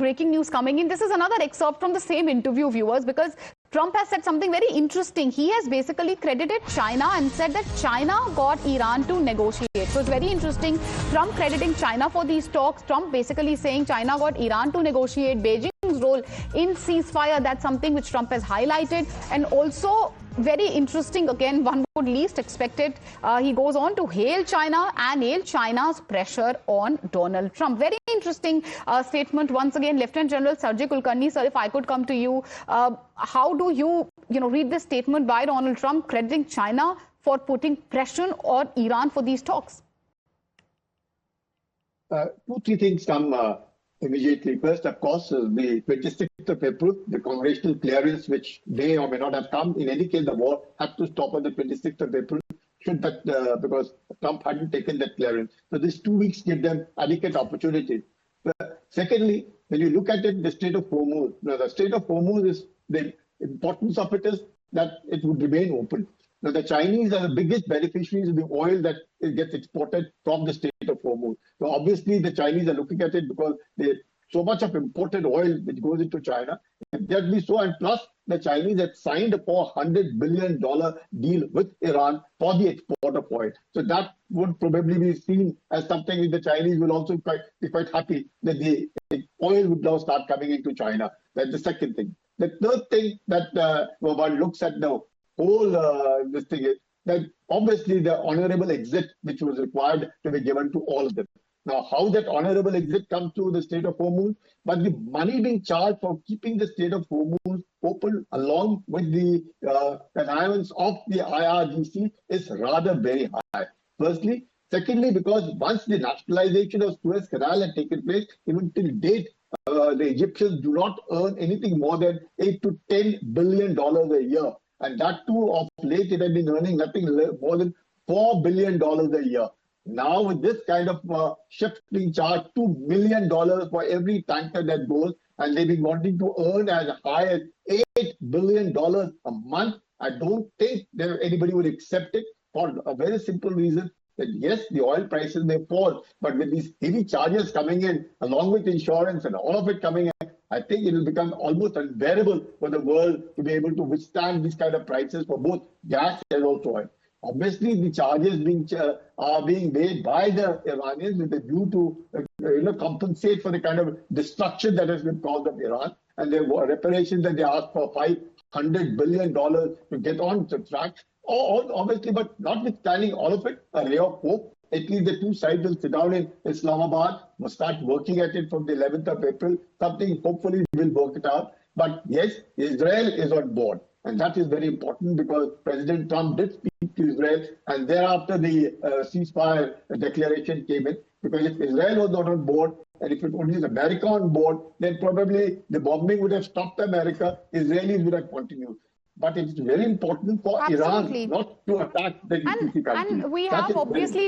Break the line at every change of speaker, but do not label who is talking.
breaking news coming in. This is another excerpt from the same interview, viewers, because Trump has said something very interesting. He has basically credited China and said that China got Iran to negotiate. So it's very interesting. Trump crediting China for these talks. Trump basically saying China got Iran to negotiate. Beijing's role in ceasefire, that's something which Trump has highlighted. And also, very interesting, again, one would least expect it. He goes on to hail China and hail China's pressure on Donald Trump. Very interesting statement. Once again, Lieutenant General Sergey Kulkarni, sir, if I could come to you, how do you read this statement by Donald Trump crediting China for putting pressure on Iran for these talks?
Three things come immediately. First, of course, the 26th of April, the congressional clearance, which may or may not have come. In any case, the war had to stop on the 26th of April, because Trump hadn't taken that clearance. So these 2 weeks give them adequate opportunity. Secondly, when you look at it, the Strait of Hormuz, the Strait of Hormuz is, the importance of it is that it would remain open. Now, the Chinese are the biggest beneficiaries of the oil that gets exported from the Strait of Hormuz. So obviously, the Chinese are looking at it because so much of imported oil which goes into China. That be so, and plus the Chinese had signed a $400 billion deal with Iran for the export of oil. So that would probably be seen as something that the Chinese will also be quite happy that the oil would now start coming into China. That's the second thing. The third thing that one looks at the whole this thing is that obviously the honorable exit which was required to be given to all of them. Now, how that honorable exit comes to the Strait of Hormuz, but the money being charged for keeping the Strait of Hormuz open along with the connivance of the IRGC is rather very high. Firstly. Secondly, because once the nationalization of Suez Canal had taken place, even till date, the Egyptians do not earn anything more than $8 to $10 billion a year. And that too, of late, it had been earning nothing more than $4 billion a year. Now, with this kind of ships being charged $2 million for every tanker that goes, and they've been wanting to earn as high as $8 billion a month, I don't think anybody would accept it for a very simple reason. That yes, the oil prices may fall, but with these heavy charges coming in, along with insurance and all of it coming in, I think it will become almost unbearable for the world to be able to withstand these kind of prices for both gas and also oil. Obviously, the charges are being made by the Iranians with the view to compensate for the kind of destruction that has been caused of Iran, and the reparations that they asked for $500 billion to get on the track. Obviously, but notwithstanding all of it, a ray of hope. At least the two sides will sit down in Islamabad, will start working at it from the 11th of April. Something hopefully will work it out. But yes, Israel is on board. And that is very important because President Trump did speak to Israel, and thereafter the ceasefire declaration came in. Because if Israel was not on board, and if it only is America on board, then probably the bombing would have stopped America, Israelis would have continued. But it's very important for Iran not to attack the GCC countries.
And we have obviously